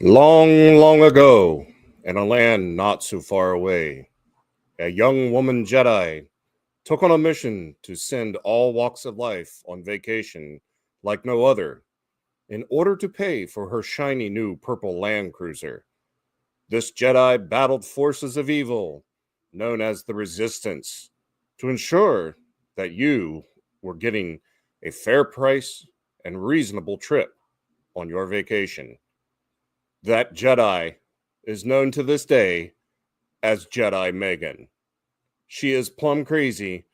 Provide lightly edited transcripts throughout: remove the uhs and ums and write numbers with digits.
Long, long ago, in a land not so far away, a young woman Jedi took on a mission to send all walks of life on vacation like no other in order to pay for her shiny new purple Land Cruiser. This Jedi battled forces of evil, known as the Resistance, to ensure that you were getting a fair price and reasonable trip on your vacation. That Jedi is known to this day as Jedi Megan. She is plumb crazy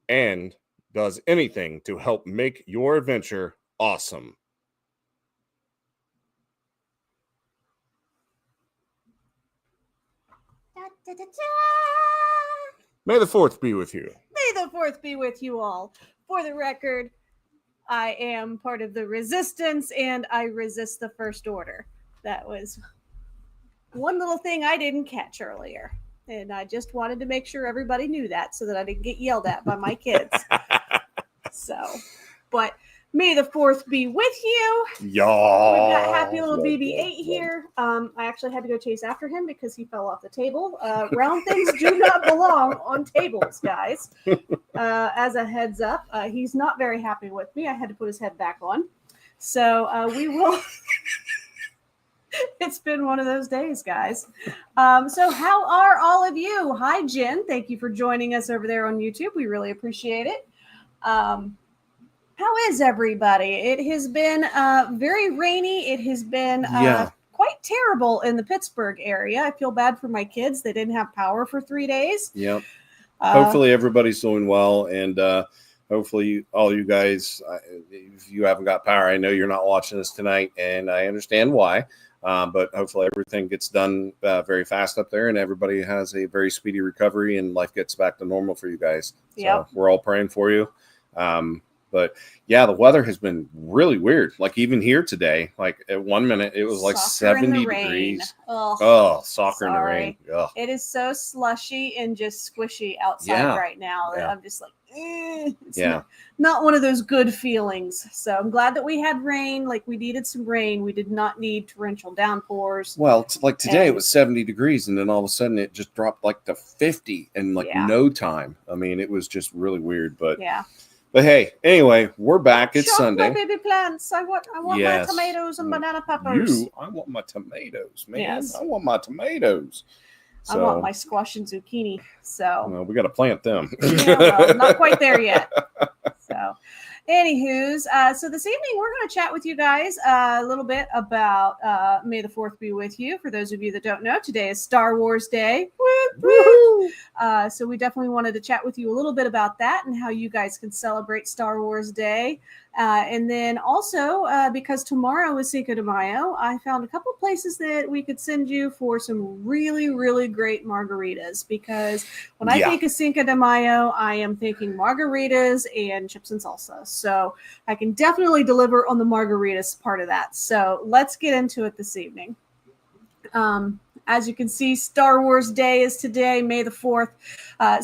and does anything to help make your adventure awesome. Da, da, da, da. May the 4th be with you. May the fourth be with you all. For the record, I am part of the resistance and I resist the First Order. That was one little thing I didn't catch earlier. And I just wanted to make sure everybody knew that so that I didn't get yelled at by my kids. So, but may the fourth be with you. Y'all. We've got happy little BB-8 here. I actually had to go chase after him because he fell off the table. Round things do not belong on tables, guys. As a heads up, he's not very happy with me. I had to put his head back on. So we will... It's been one of those days, guys. So how are all of you? Hi, Jen. Thank you for joining us over there on YouTube. We really appreciate it. How is everybody? It has been very rainy. It has been quite terrible in the Pittsburgh area. I feel bad for my kids. They didn't have power for 3 days. Yep. Hopefully everybody's doing well, and hopefully all you guys, if you haven't got power, I know you're not watching this tonight, and I understand why. But hopefully everything gets done very fast up there, and everybody has a very speedy recovery, and life gets back to normal for you guys. So we're all praying for you. But yeah, the weather has been really weird. Like even here today, like at 1 minute it was like 70 degrees. Soccer in the rain. Ugh. It is so slushy and just squishy outside right now that I'm just like, it's not one of those good feelings. So I'm glad that we had rain. Like we needed some rain. We did not need torrential downpours. Well, like today it was 70 degrees, and then all of a sudden it just dropped like to 50 in like no time. I mean, it was just really weird, but But hey, anyway, we're back. It's Sunday. My baby plants. I want my tomatoes and banana peppers. I want my tomatoes, man. Yes. I want my tomatoes. So, I want my squash and zucchini. So well, we got to plant them. Not quite there yet. So, anywho's, so this evening we're going to chat with you guys a little bit about May the 4th be with you. For those of you that don't know, today is Star Wars Day. So we definitely wanted to chat with you a little bit about that and how you guys can celebrate Star Wars Day. And then also, because tomorrow is Cinco de Mayo, I found a couple places that we could send you for some really, really great margaritas. Because when I think of Cinco de Mayo, I am thinking margaritas and chips and salsa. So I can definitely deliver on the margaritas part of that. So let's get into it this evening. As you can see, Star Wars Day is today, May the 4th.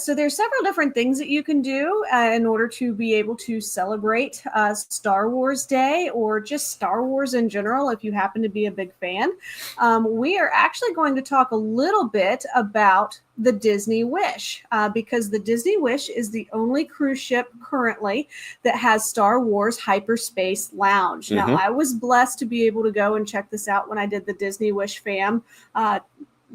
So there's several different things that you can do in order to be able to celebrate Star Wars Day or just Star Wars in general, if you happen to be a big fan. We are actually going to talk a little bit about the Disney Wish, because the Disney Wish is the only cruise ship currently that has Star Wars Hyperspace Lounge. Now, I was blessed to be able to go and check this out when I did the Disney Wish fam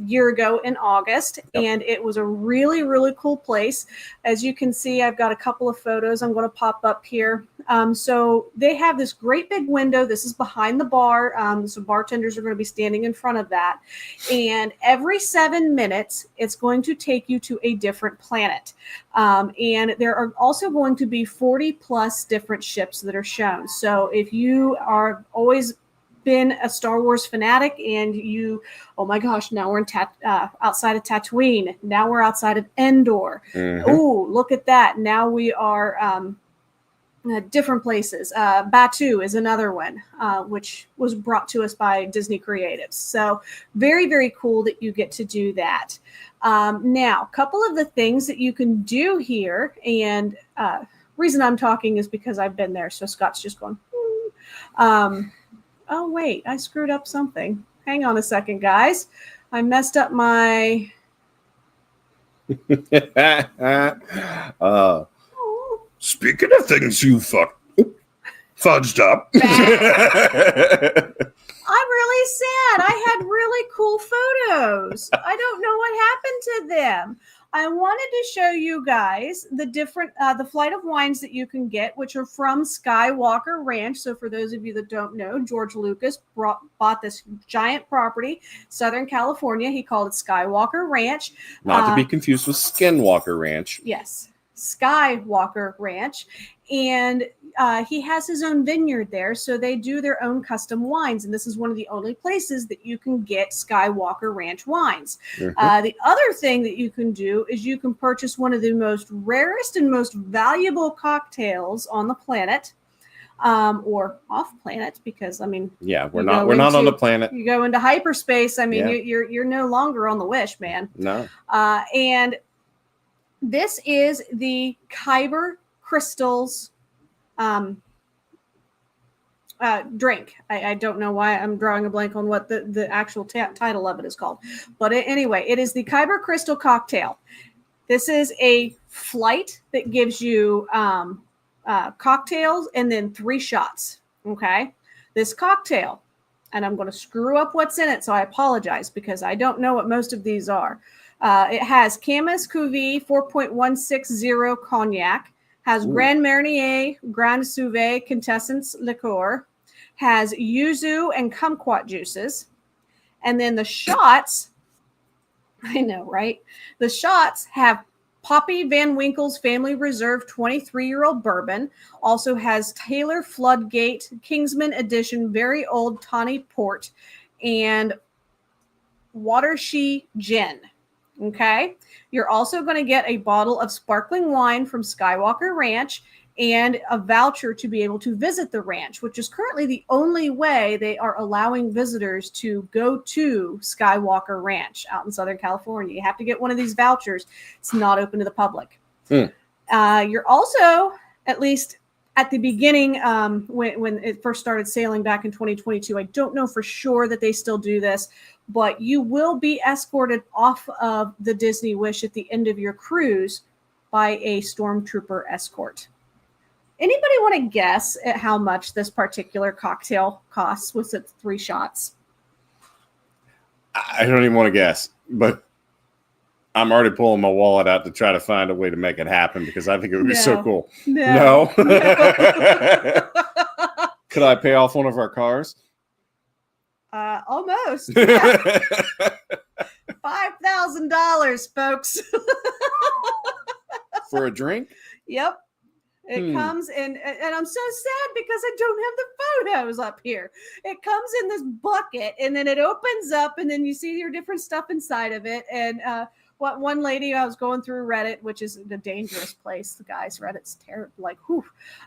year ago in August, and it was a really, really cool place. As you can see, I've got a couple of photos I'm going to pop up here. So they have this great big window. This is behind the bar. So bartenders are going to be standing in front of that. And every 7 minutes, it's going to take you to a different planet. And there are also going to be 40 plus different ships that are shown. So if you are always been a Star Wars fanatic and you, oh my gosh, now we're in outside of Tatooine. Now we're outside of Endor. Oh, look at that. Now we are different places. Batuu is another one, which was brought to us by Disney Creatives. So very, very cool that you get to do that. Now, a couple of the things that you can do here, and reason I'm talking is because I've been there. So Scott's just going, oh, wait, I screwed up something. hang on a second, guys. I messed up my. Speaking of things you fudged up. I'm really sad. I had really cool photos. I don't know what happened to them. I wanted to show you guys the different, the flight of wines that you can get, which are from Skywalker Ranch. So for those of you that don't know, George Lucas bought this giant property, Southern California. He called it Skywalker Ranch. Not to be confused with Skinwalker Ranch. Yes, Skywalker Ranch. And he has his own vineyard there, so they do their own custom wines, and this is one of the only places that you can get Skywalker Ranch wines. Mhm. The other thing that you can do is you can purchase one of the most rarest and most valuable cocktails on the planet, or off planet, because I mean, Yeah, we're not on the planet. You go into hyperspace. I mean, Yeah. you're no longer on the Wish, man. No. And this is the Kyber Crystals drink. I don't know why I'm drawing a blank on what the actual title of it is called. But anyway, it is the Kyber Crystal Cocktail. This is a flight that gives you cocktails and then 3 shots. Okay. This cocktail, and I'm going to screw up what's in it, so I apologize because I don't know what most of these are. It has Camus Cuvée 4.160 cognac, has Grand Marnier, Grand Cuvée, Quintessence liqueur, has yuzu and kumquat juices. And then the shots, I know, right? The shots have Poppy Van Winkle's Family Reserve 23-year-old bourbon, also has Taylor Floodgate Kingsman Edition Very Old Tawny Port, and Watershee Gin. Okay. You're also going to get a bottle of sparkling wine from Skywalker Ranch and a voucher to be able to visit the ranch, which is currently the only way they are allowing visitors to go to Skywalker Ranch out in Southern California. You have to get one of these vouchers. It's not open to the public. You're also, at least at the beginning, when it first started sailing back in 2022, I don't know for sure that they still do this, but you will be escorted off of the Disney Wish at the end of your cruise by a stormtrooper escort. Anybody want to guess at how much this particular cocktail costs? Was it 3 shots? I don't even want to guess, but I'm already pulling my wallet out to try to find a way to make it happen because I think it would be so cool. No. Could I pay off one of our cars? Almost. Yeah. $5,000, folks. For a drink? Yep. It comes in, and I'm so sad because I don't have the photos up here. It comes in this bucket, and then it opens up, and then you see your different stuff inside of it. And what one lady, I was going through Reddit, which is a dangerous place. The guys, Reddit's terrible, like, whew.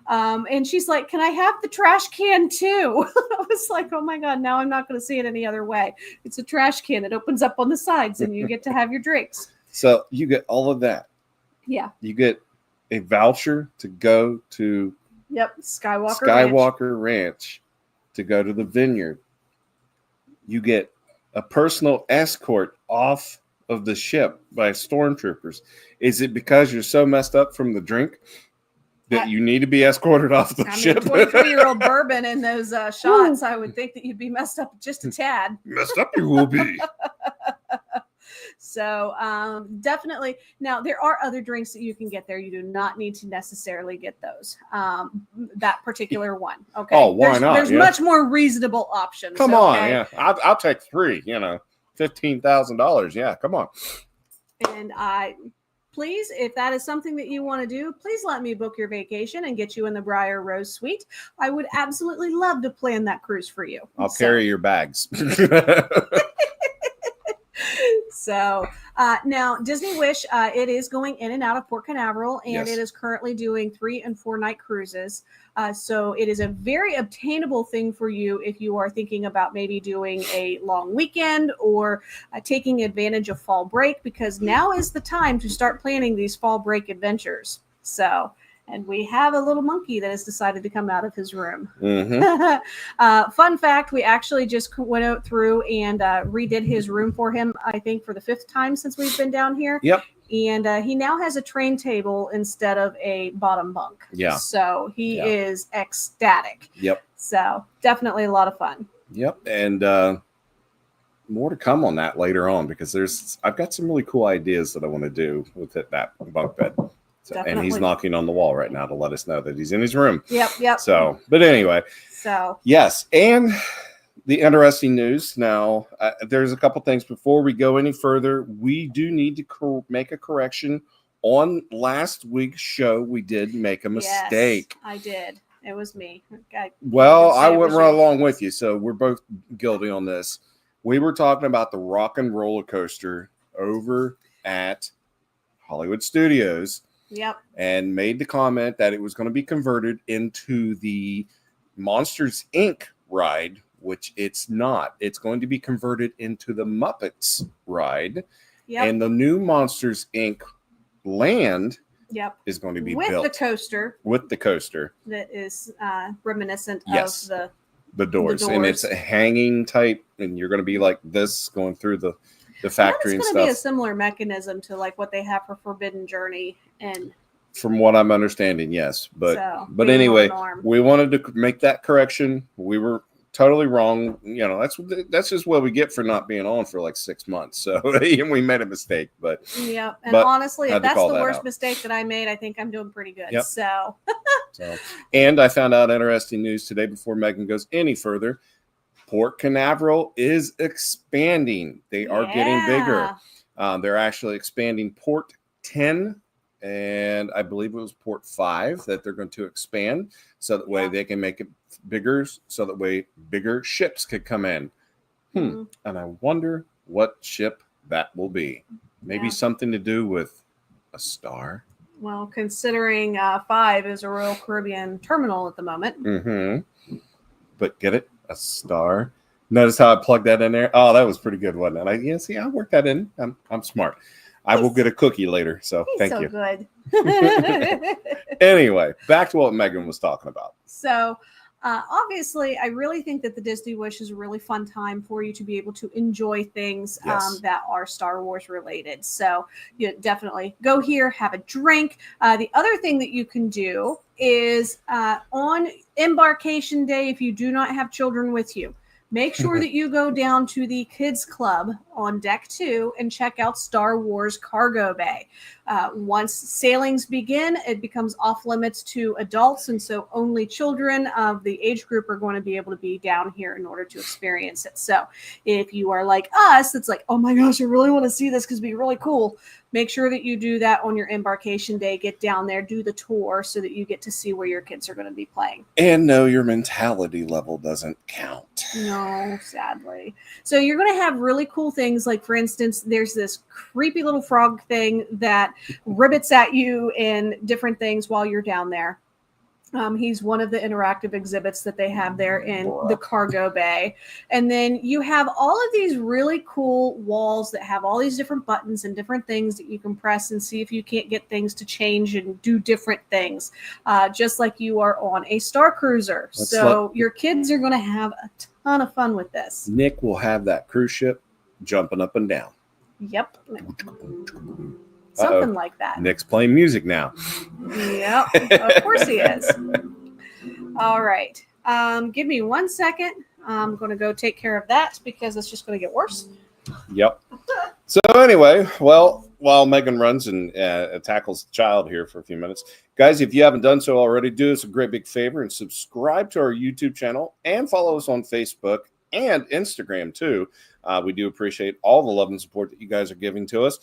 And she's like, "Can I have the trash can too?" I was like, "Oh my God, now I'm not going to see it any other way." It's a trash can that opens up on the sides, and you get to have your drinks. So you get all of that. Yeah. You get a voucher to go to Skywalker Ranch to go to the vineyard. You get a personal escort off of the ship by stormtroopers. Is it because you're so messed up from the drink that you need to be escorted off the ship? 23-year-old bourbon and those shots, I would think that you'd be messed up just a tad. Messed up you will be. So definitely. Now, there are other drinks that you can get there. You do not need to necessarily get those. That particular one. Okay. Oh, why not? There's much more reasonable options. Come on. Yeah. I'll take 3, $15,000. Yeah. Come on. And please, if that is something that you want to do, please let me book your vacation and get you in the Briar Rose Suite. I would absolutely love to plan that cruise for you. I'll carry your bags. So now Disney Wish, it is going in and out of Port Canaveral, and It is currently doing 3 and 4 night cruises. So it is a very obtainable thing for you if you are thinking about maybe doing a long weekend or taking advantage of fall break, because now is the time to start planning these fall break adventures. So And we have a little monkey that has decided to come out of his room. Mm-hmm. Fun fact, we actually just went out through and redid his room for him, I think, for the 5th time since we've been down here. Yep. And he now has a train table instead of a bottom bunk. Yeah. So he is ecstatic. Yep. So definitely a lot of fun. Yep. And more to come on that later on, because I've got some really cool ideas that I want to do with that bunk bed. So, and he's knocking on the wall right now to let us know that he's in his room. Yep. So, but anyway. So. Yes. And the interesting news now, there's a couple things before we go any further. We do need to make a correction. On last week's show, we did make a mistake. Yes, I did. It was me. I went right along with you. So we're both guilty on this. We were talking about the Rock and Roller Coaster over at Hollywood Studios. Yep. And made the comment that it was going to be converted into the Monsters, Inc. ride, which it's not. It's going to be converted into the Muppets ride. Yep. And the new Monsters, Inc. land is going to be built. With the coaster. That is reminiscent of the doors. And it's a hanging type, and you're going to be like this going through the factory and stuff. It's going to be a similar mechanism to like what they have for Forbidden Journey, and from what I'm understanding, yes. But anyway, we wanted to make that correction. We were totally wrong. You know, that's just what we get for not being on for like 6 months. So we made a mistake. But honestly, if that's the worst mistake that I made, I think I'm doing pretty good. Yep. So and I found out interesting news today before Megan goes any further. Port Canaveral is expanding. They are getting bigger. They're actually expanding Port 10, and I believe it was Port 5 that they're going to expand, so that way they can make it bigger, so that way bigger ships could come in. And I wonder what ship that will be. Maybe something to do with a star. Well, considering 5 is a Royal Caribbean terminal at the moment. Mm-hmm. But get it? A star. Notice how I plugged that in there? Oh, that was pretty good, wasn't it? I worked that in. I'm smart. I will get a cookie later, so thank you. Good. Anyway, back to what Megan was talking about. So, obviously, I really think that the Disney Wish is a really fun time for you to be able to enjoy things that are Star Wars related. So, you definitely go here, have a drink. The other thing that you can do is on embarkation day, if you do not have children with you, make sure that you go down to the Kids Club on Deck 2 and check out Star Wars Cargo Bay. Once sailings begin, it becomes off limits to adults, and so only children of the age group are going to be able to be down here in order to experience it. So if you are like us, it's like, oh my gosh, I really want to see this because it'd be really cool. Make sure that you do that on your embarkation day. Get down there, do the tour so that you get to see where your kids are going to be playing. And no, your mentality level doesn't count. No, sadly. So you're going to have really cool things. Like, for instance, there's this creepy little frog thing that ribbits at you and different things while you're down there. He's one of the interactive exhibits that they have there in the cargo bay. And then you have all of these really cool walls that have all these different buttons and different things that you can press and see if you can't get things to change and do different things, just like you are on a Star Cruiser. Your kids are going to have a ton of fun with this. Nick will have that cruise ship jumping up and down. Yep. Something like that. Nick's playing music now. Yep, of course he is. All right. Give me 1 second. I'm going to go take care of that because it's just going to get worse. Yep. So anyway, well, while Megan runs and tackles the child here for a few minutes, guys, if you haven't done so already, do us a great big favor and subscribe to our YouTube channel and follow us on Facebook and Instagram too. We do appreciate all the love and support that you guys are giving to us.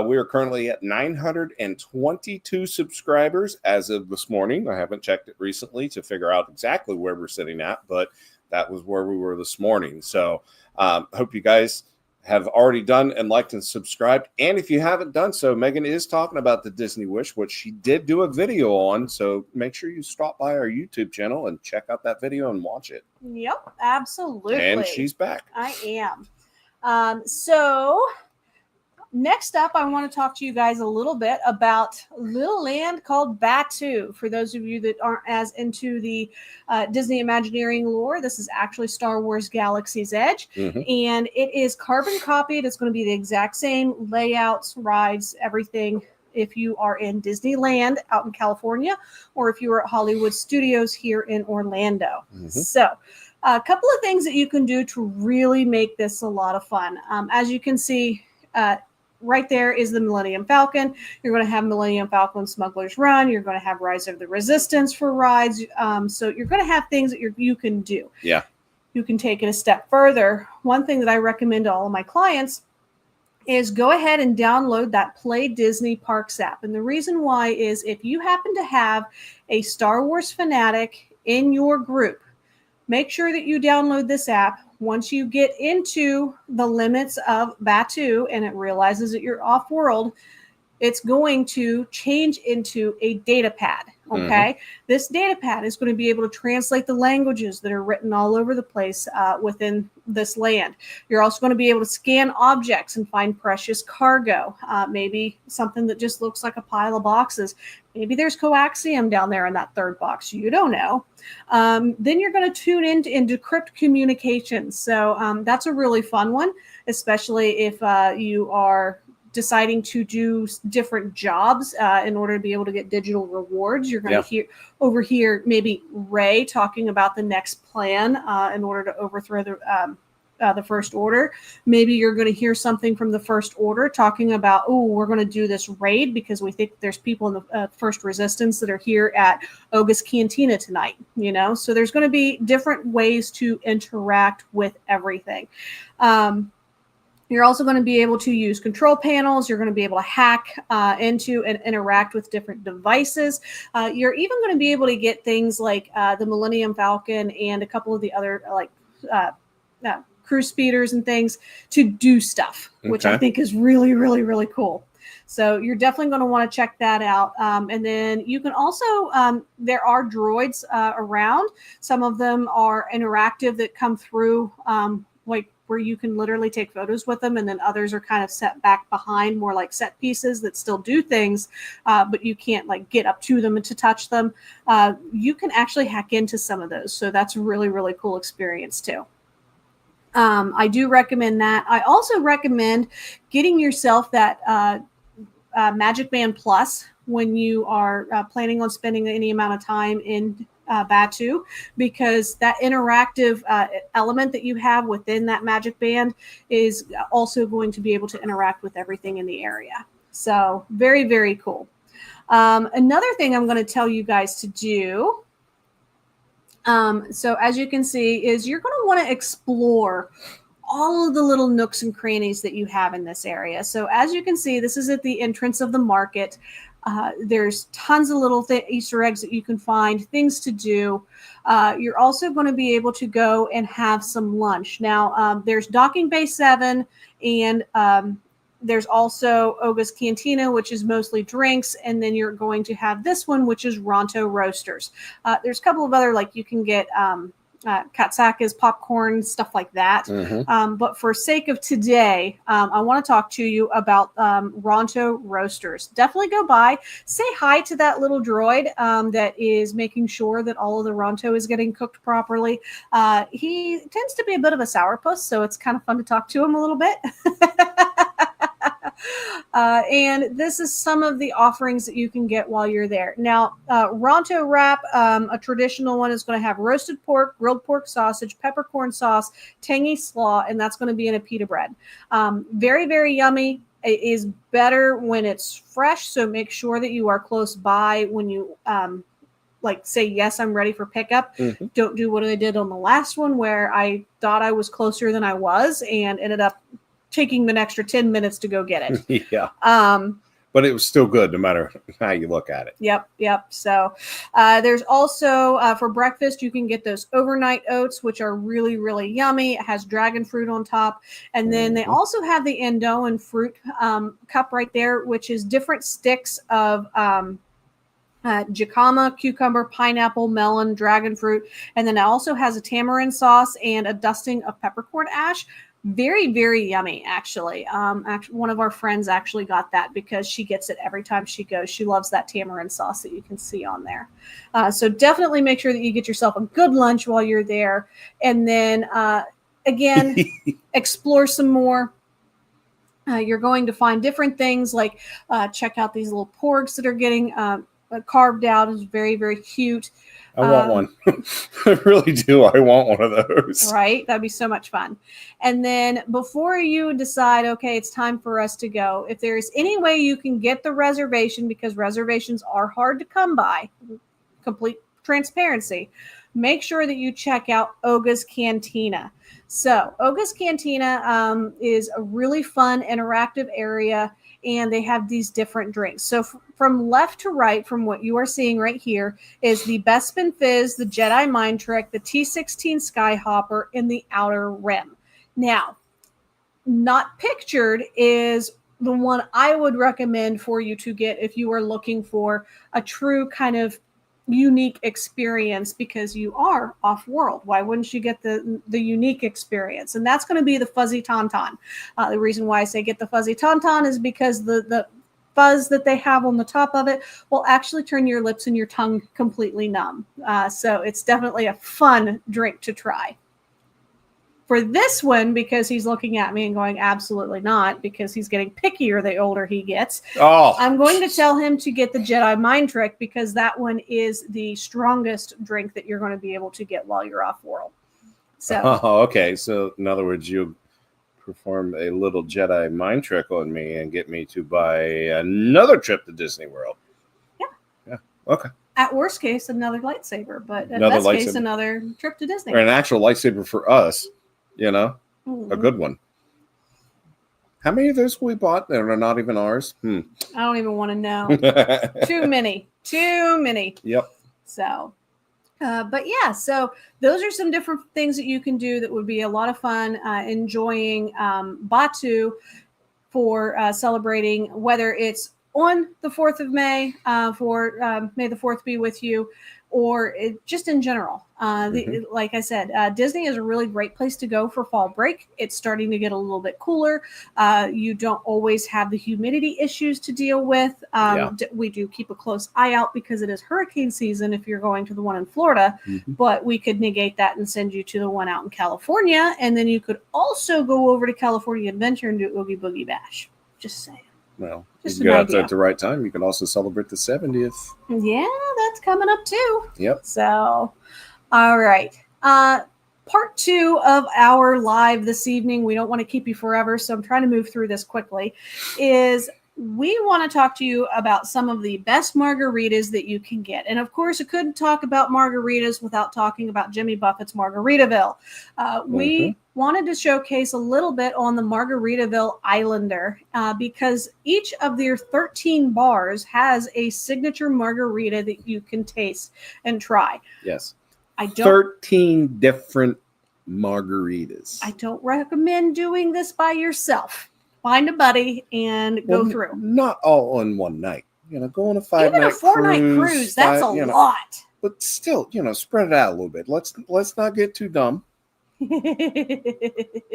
We are currently at 922 subscribers as of this morning. I haven't checked it recently to figure out exactly where we're sitting at, but that was where we were this morning. So hope you guys have already done and liked and subscribed. And if you haven't done so, Megan is talking about the Disney Wish, which she did do a video on. So make sure you stop by our YouTube channel and check out that video and watch it. Next up, I want to talk to you guys a little bit about a little land called Batu. For those of you that aren't as into the Disney Imagineering lore, this is actually Star Wars Galaxy's Edge, and it is carbon copied. It's going to be the exact same layouts, rides, everything. If you are in Disneyland out in California, or if you are at Hollywood Studios here in Orlando. So a couple of things that you can do to really make this a lot of fun. As you can see, right there is the Millennium Falcon. You're going to have Millennium Falcon Smuggler's Run. You're going to have Rise of the Resistance for rides. So you're going to have things that you can do. Yeah. You can take it a step further. One thing that I recommend to all of my clients is go ahead and download that Play Disney Parks app. And the reason why is if you happen to have a Star Wars fanatic in your group, make sure that you download this app. Once you get into the limits of Batu and it realizes that you're off-world, it's going to change into a data pad. Okay. This data pad is going to be able to translate the languages that are written all over the place within this land. You're also going to be able to scan objects and find precious cargo. Maybe something that just looks like a pile of boxes. Maybe there's coaxium down there in that third box. You don't know. Then you're going to tune into crypt communications. So that's a really fun one, especially if you are deciding to do different jobs in order to be able to get digital rewards. You're going to overhear maybe Rey talking about the next plan in order to overthrow the First Order. Maybe you're going to hear something from the First Order talking about, oh, we're going to do this raid because we think there's people in the First Resistance that are here at Oga's Cantina tonight, you know? So there's going to be different ways to interact with everything. You're also going to be able to use control panels. You're going to be able to hack into and interact with different devices. You're even going to be able to get things like the Millennium Falcon and a couple of the other cruise speeders and things to do stuff, which I think is really, really, really cool. So you're definitely going to want to check that out. And then you can also, there are droids around. Some of them are interactive that come through where you can literally take photos with them, and then others are kind of set back behind, more like set pieces that still do things, but you can't like get up to them and to touch them. You can actually hack into some of those. So that's a really, really cool experience too. I do recommend that. I also recommend getting yourself that Magic Band Plus when you are planning on spending any amount of time in Batu, because that interactive element that you have within that Magic Band is also going to be able to interact with everything in the area. So very, very cool. Another thing I'm going to tell you guys to do, so as you can see, is you're going to want to explore all of the little nooks and crannies that you have in this area. So as you can see, this is at the entrance of the market. There's tons of little Easter eggs that you can find, things to do. You're also going to be able to go and have some lunch. Now, there's Docking Bay 7, and there's also Oga's Cantina, which is mostly drinks. And then you're going to have this one, which is Ronto Roasters. There's a couple of other, like you can get Katsakas, popcorn, stuff like that. But for sake of today, I want to talk to you about Ronto Roasters. Definitely go by, say hi to that little droid that is making sure that all of the Ronto is getting cooked properly. He tends to be a bit of a sourpuss, so it's kind of fun to talk to him a little bit. And this is some of the offerings that you can get while you're there. Now, Ronto wrap, a traditional one, is going to have roasted pork, grilled pork sausage, peppercorn sauce, tangy slaw, and that's going to be in a pita bread. Very, very yummy. It is better when it's fresh, so make sure that you are close by when you say, yes, I'm ready for pickup. Don't do what I did on the last one where I thought I was closer than I was and ended up taking an extra 10 minutes to go get it. Yeah. But it was still good no matter how you look at it. Yep. So there's also, for breakfast, you can get those overnight oats, which are really, really yummy. It has dragon fruit on top. And then they also have the Andoan fruit cup right there, which is different sticks of jicama, cucumber, pineapple, melon, dragon fruit. And then it also has a tamarind sauce and a dusting of peppercorn ash. Very, very yummy, actually. One of our friends actually got that because she gets it every time she goes. She loves that tamarind sauce that you can see on there. So definitely make sure that you get yourself a good lunch while you're there. And then, again, explore some more. You're going to find different things like check out these little porgs that are getting carved out. It's very, very cute. I want one. I really do. I want one of those. Right? That'd be so much fun. And then before you decide, okay, it's time for us to go, if there's any way you can get the reservation, because reservations are hard to come by, complete transparency, make sure that you check out Oga's Cantina. So Oga's Cantina is a really fun, interactive area, and they have these different drinks. So from left to right, from what you are seeing right here, is the Bespin Fizz, the Jedi Mind Trick, the T16 Skyhopper, and the Outer Rim. Now, not pictured is the one I would recommend for you to get if you are looking for a true kind of unique experience, because you are off world. Why wouldn't you get the unique experience? And that's going to be the Fuzzy Tauntaun. The reason why I say get the Fuzzy Tauntaun is because the fuzz that they have on the top of it will actually turn your lips and your tongue completely numb. So it's definitely a fun drink to try. For this one, because he's looking at me and going, absolutely not, because he's getting pickier the older he gets. Oh, I'm going to tell him to get the Jedi Mind Trick, because that one is the strongest drink that you're going to be able to get while you're off world. So, okay. So, in other words, you perform a little Jedi mind trick on me and get me to buy another trip to Disney World. Yeah. Okay. At worst case, another lightsaber, but at Another best case, lightsaber. another trip to Disney. Or an actual lightsaber for us, you know, a good one. How many of those we bought that are not even ours? I don't even want to know. Too many. Yep. So, but yeah, so those are some different things that you can do that would be a lot of fun, enjoying Batu for celebrating, whether it's on the 4th of May for May the 4th be with you, or just in general. Like I said, Disney is a really great place to go for fall break. It's starting to get a little bit cooler. You don't always have the humidity issues to deal with. We do keep a close eye out because it is hurricane season if you're going to the one in Florida, but we could negate that and send you to the one out in California. And then you could also go over to California Adventure and do Oogie Boogie Bash. Just saying. Well, Just you go an out there idea. at the right time. You can also celebrate the 70th. Yeah, that's coming up too. Yep. So, all right. Part 2 of our live this evening, we don't want to keep you forever, so I'm trying to move through this quickly, is we want to talk to you about some of the best margaritas that you can get. And of course, I couldn't talk about margaritas without talking about Jimmy Buffett's Margaritaville. We wanted to showcase a little bit on the Margaritaville Islander because each of their 13 bars has a signature margarita that you can taste and try. Yes. 13 different margaritas. I don't recommend doing this by yourself. Find a buddy and go through. Not all on one night. You know, go on a 5-night Even a 4-night cruise, that's a lot. But still, you know, spread it out a little bit. Let's not get too dumb.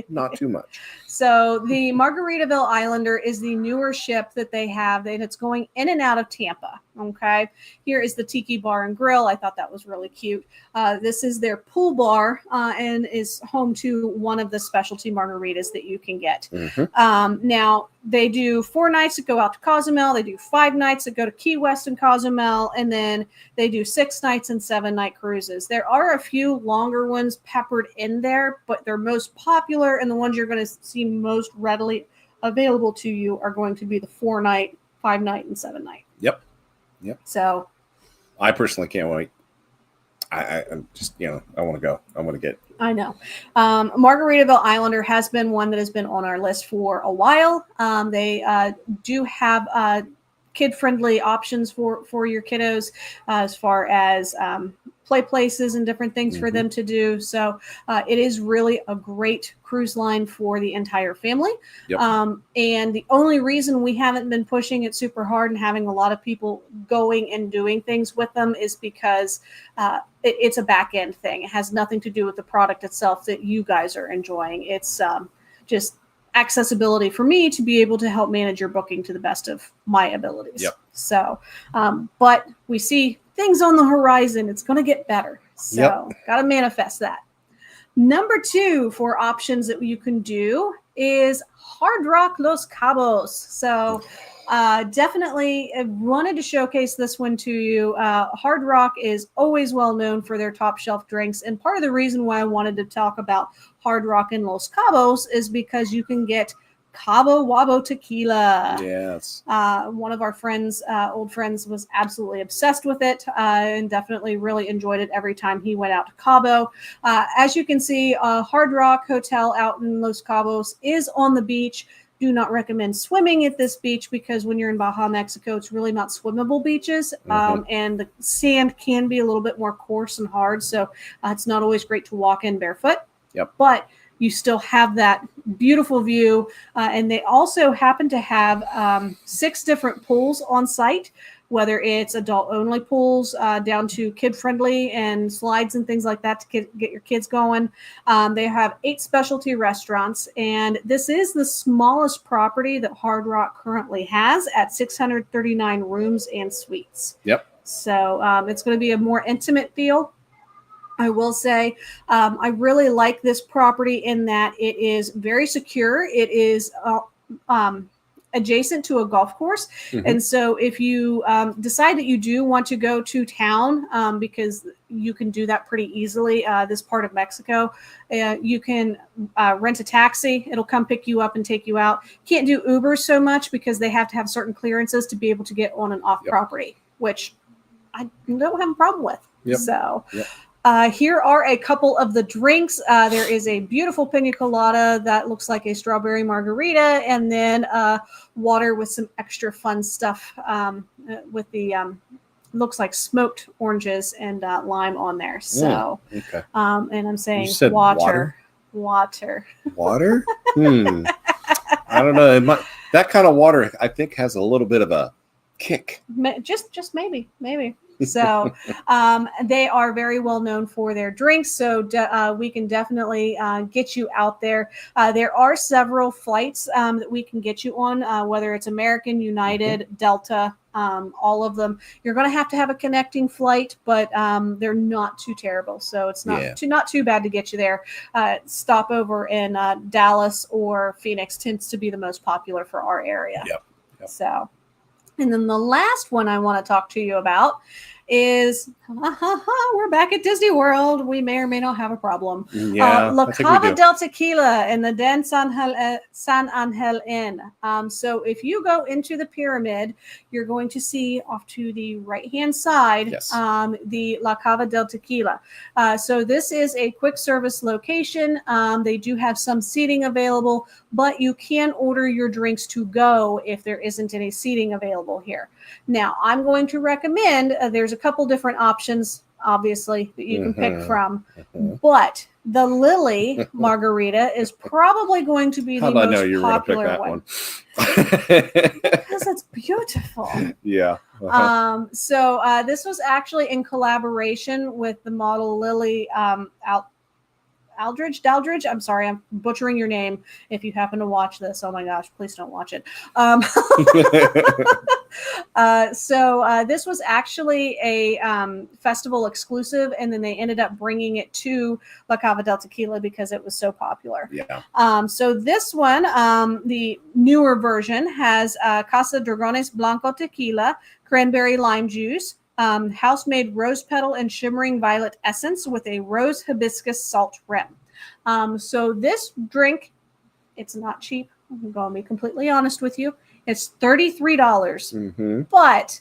Not too much. So the Margaritaville Islander is the newer ship that they have, and it's going in and out of Tampa. Okay, here is the Tiki Bar and Grill. I thought that was really cute. This is their pool bar and is home to one of the specialty margaritas that you can get. Now they do 4 nights that go out to Cozumel. They do 5 nights that go to Key West and Cozumel, and then they do 6 nights and 7-night cruises. There are a few longer ones peppered in there, but they're most popular, and the ones you're going to see most readily available to you are going to be the 4-night, 5-night, and 7-night. Yep. So I personally can't wait. I'm just, you know, I want to go. I want to get. I know. Margaritaville Islander has been one that has been on our list for a while. They do have kid-friendly options for your kiddos as far as play places and different things for them to do. So it is really a great cruise line for the entire family. Yep. And the only reason we haven't been pushing it super hard and having a lot of people going and doing things with them is because it's a back end thing. It has nothing to do with the product itself that you guys are enjoying. It's just accessibility for me to be able to help manage your booking to the best of my abilities. Yep. So, but we see things on the horizon. It's going to get better. So got to manifest that. Number 2 for options that you can do is Hard Rock Los Cabos. So definitely wanted to showcase this one to you. Hard Rock is always well known for their top shelf drinks. And part of the reason why I wanted to talk about Hard Rock in Los Cabos is because you can get Cabo Wabo tequila. Yes. One of our friends, old friends, was absolutely obsessed with it and definitely really enjoyed it every time he went out to Cabo. As you can see, Hard Rock Hotel out in Los Cabos is on the beach. Do not recommend swimming at this beach because when you're in Baja, Mexico, it's really not swimmable beaches. And the sand can be a little bit more coarse and hard. So it's not always great to walk in barefoot. Yep. But you still have that beautiful view. And they also happen to have 6 different pools on site, whether it's adult-only pools down to kid-friendly and slides and things like that to get your kids going. They have 8 specialty restaurants, and this is the smallest property that Hard Rock currently has at 639 rooms and suites. Yep. So it's going to be a more intimate feel. I will say I really like this property in that it is very secure. It is adjacent to a golf course. And so if you decide that you do want to go to town, because you can do that pretty easily, this part of Mexico, you can rent a taxi. It'll come pick you up and take you out. Can't do Uber so much because they have to have certain clearances to be able to get on and off property, which I don't have a problem with. So here are a couple of the drinks. There is a beautiful pina colada that looks like a strawberry margarita, and then water with some extra fun stuff with the looks like smoked oranges and lime on there. So, and I'm saying water. Water? I don't know. That kind of water, I think, has a little bit of a kick. Just maybe. So they are very well known for their drinks. So we can definitely get you out there. There are several flights that we can get you on, whether it's American, United, Delta, all of them. You're going to have a connecting flight, but they're not too terrible. So it's not too bad to get you there. Stopover in Dallas or Phoenix tends to be the most popular for our area. Yep. So. And then the last one I want to talk to you about is we're back at Disney World. We may or may not have a problem. La Cava del Tequila and the Den San Angel Inn. So if you go into the pyramid, you're going to see off to the right-hand side the La Cava del Tequila. So this is a quick service location. They do have some seating available, but you can order your drinks to go if there isn't any seating available here. Now, I'm going to recommend there's a couple different options, obviously, that you can pick from. But the Lily Margarita is probably going to be the most popular one. Because it's beautiful. Yeah. So this was actually in collaboration with the model Lily Daldridge. I'm sorry, I'm butchering your name. If you happen to watch this, oh my gosh, please don't watch it. So this was actually a festival exclusive, and then they ended up bringing it to La Cava del Tequila because it was so popular. So this one, the newer version, has Casa Dragones Blanco Tequila, cranberry lime juice, house-made rose petal and shimmering violet essence with a rose hibiscus salt rim. So this drink, it's not cheap. I'm going to be completely honest with you. It's $33, but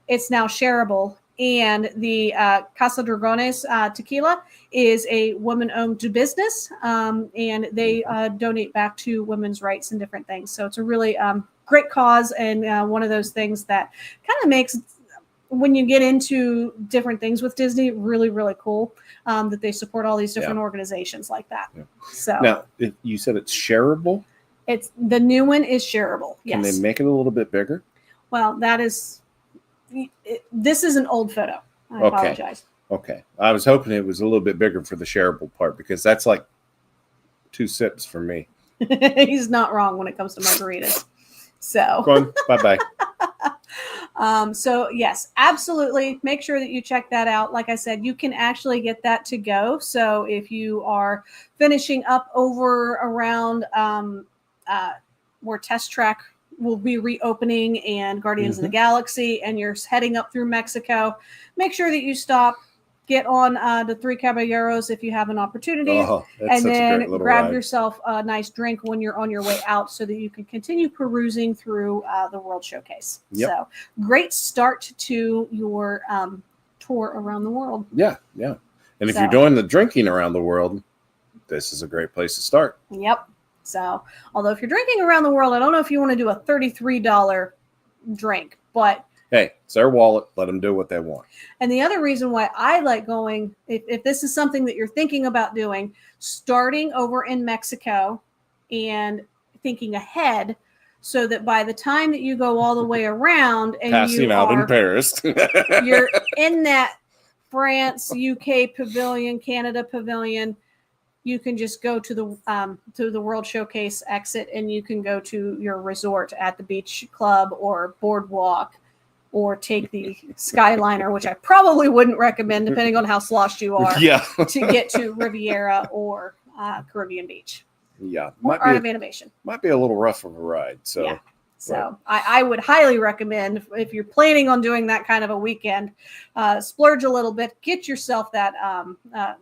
it's now shareable. And the Casa Dragones tequila is a woman-owned business, and they donate back to women's rights and different things. So it's a really great cause, and one of those things that kind of makes, when you get into different things with Disney, really, really cool that they support all these different organizations like that. So now, you said it's shareable? It's the new one is shareable. Yes. Can they make it a little bit bigger? Well, this is an old photo. I apologize. Okay. I was hoping it was a little bit bigger for the shareable part because that's like 2 sips for me. He's not wrong when it comes to margaritas. So, Go on. Bye-bye. so yes, absolutely. Make sure that you check that out. Like I said, you can actually get that to go. So if you are finishing up over around where Test Track will be reopening and Guardians of the Galaxy, and you're heading up through Mexico, make sure that you stop, get on the Three Caballeros if you have an opportunity, and then grab yourself a nice drink when you're on your way out so that you can continue perusing through the World Showcase. Yep. So great start to your tour around the world. Yeah. And if you're doing the drinking around the world, this is a great place to start. Yep. So, although if you're drinking around the world, I don't know if you want to do a $33 drink, but hey, it's their wallet. Let them do what they want. And the other reason why I like going, if this is something that you're thinking about doing, starting over in Mexico and thinking ahead so that by the time that you go all the way around and passing out in Paris, you're in that France, UK pavilion, Canada pavilion, you can just go to the World Showcase exit and you can go to your resort at the beach club or boardwalk, or take the Skyliner, which I probably wouldn't recommend depending on how sloshed you are, to get to Riviera or Caribbean Beach. Yeah. Or Art of Animation. Might be a little rough of a ride. So, yeah. So I would highly recommend, if you're planning on doing that kind of a weekend, splurge a little bit, get yourself that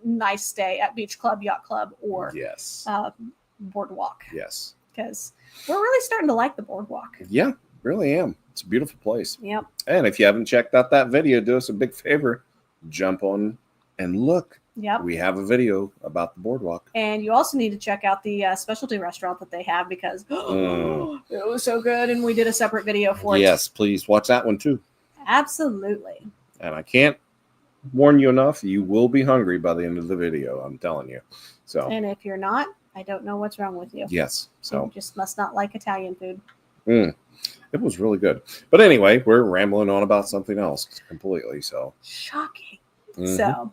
nice stay at Beach Club, Yacht Club, or Boardwalk. Yes. Because we're really starting to like the Boardwalk. Yeah, really am. It's a beautiful place. Yep. And if you haven't checked out that video, do us a big favor. Jump on and look. Yep. We have a video about the boardwalk. And you also need to check out the specialty restaurant that they have, because it was so good. And we did a separate video for it. Yes, please watch that one too. Absolutely. And I can't warn you enough. You will be hungry by the end of the video. I'm telling you. So. And if you're not, I don't know what's wrong with you. Yes. So. You just must not like Italian food. It was really good. But anyway, we're rambling on about something else completely. So. Shocking. So.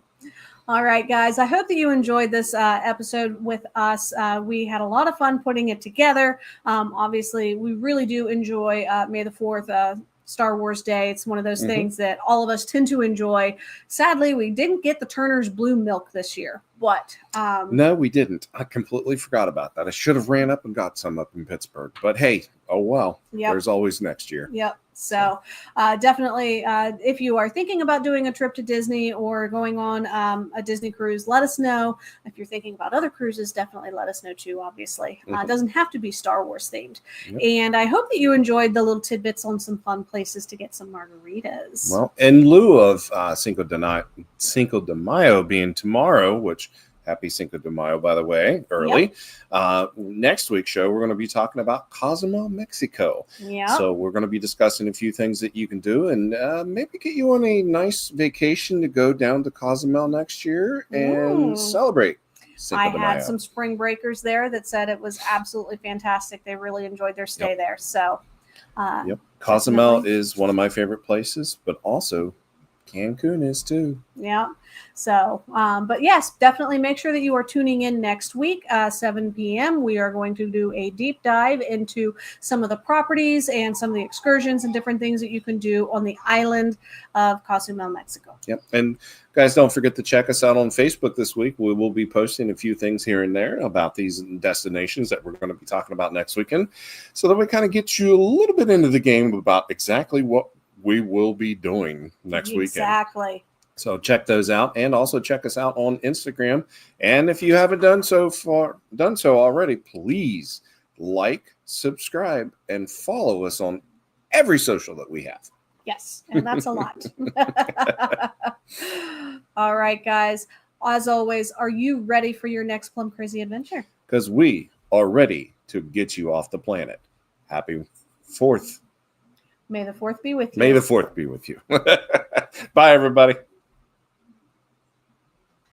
All right, guys. I hope that you enjoyed this episode with us. We had a lot of fun putting it together. Obviously, we really do enjoy May the 4th, Star Wars Day. It's one of those things that all of us tend to enjoy. Sadly, we didn't get the Turner's Blue Milk this year. But no, we didn't. I completely forgot about that. I should have ran up and got some up in Pittsburgh. But hey, oh well. There's always next year. Yep. So definitely, if you are thinking about doing a trip to Disney or going on a Disney cruise, let us know. If you're thinking about other cruises, definitely let us know too, obviously. It doesn't have to be Star Wars themed. And I hope that you enjoyed the little tidbits on some fun places to get some margaritas. Well, in lieu of Cinco de Mayo being tomorrow, which happy Cinco de Mayo, by the way, early. Next week's show, we're going to be talking about Cozumel, Mexico. So we're going to be discussing a few things that you can do and maybe get you on a nice vacation to go down to Cozumel next year and celebrate Cinco de Mayo. I had some spring breakers there that said it was absolutely fantastic. They really enjoyed their stay there. So, Cozumel is one of my favorite places, but also Cancun is too. So, but yes, definitely make sure that you are tuning in next week, 7 p.m. We are going to do a deep dive into some of the properties and some of the excursions and different things that you can do on the island of Cozumel, Mexico. And guys, don't forget to check us out on Facebook this week. We will be posting a few things here and there about these destinations that we're going to be talking about next weekend, so that we kind of get you a little bit into the game about exactly what we will be doing next weekend. Exactly. So check those out, and also check us out on Instagram. And if you haven't done so already, please like, subscribe, and follow us on every social that we have. Yes, and that's a lot. All right, guys. As always, are you ready for your next Plum Crazy adventure? Because we are ready to get you off the planet. Happy 4th. May the 4th be with you. May the 4th be with you. Bye, everybody.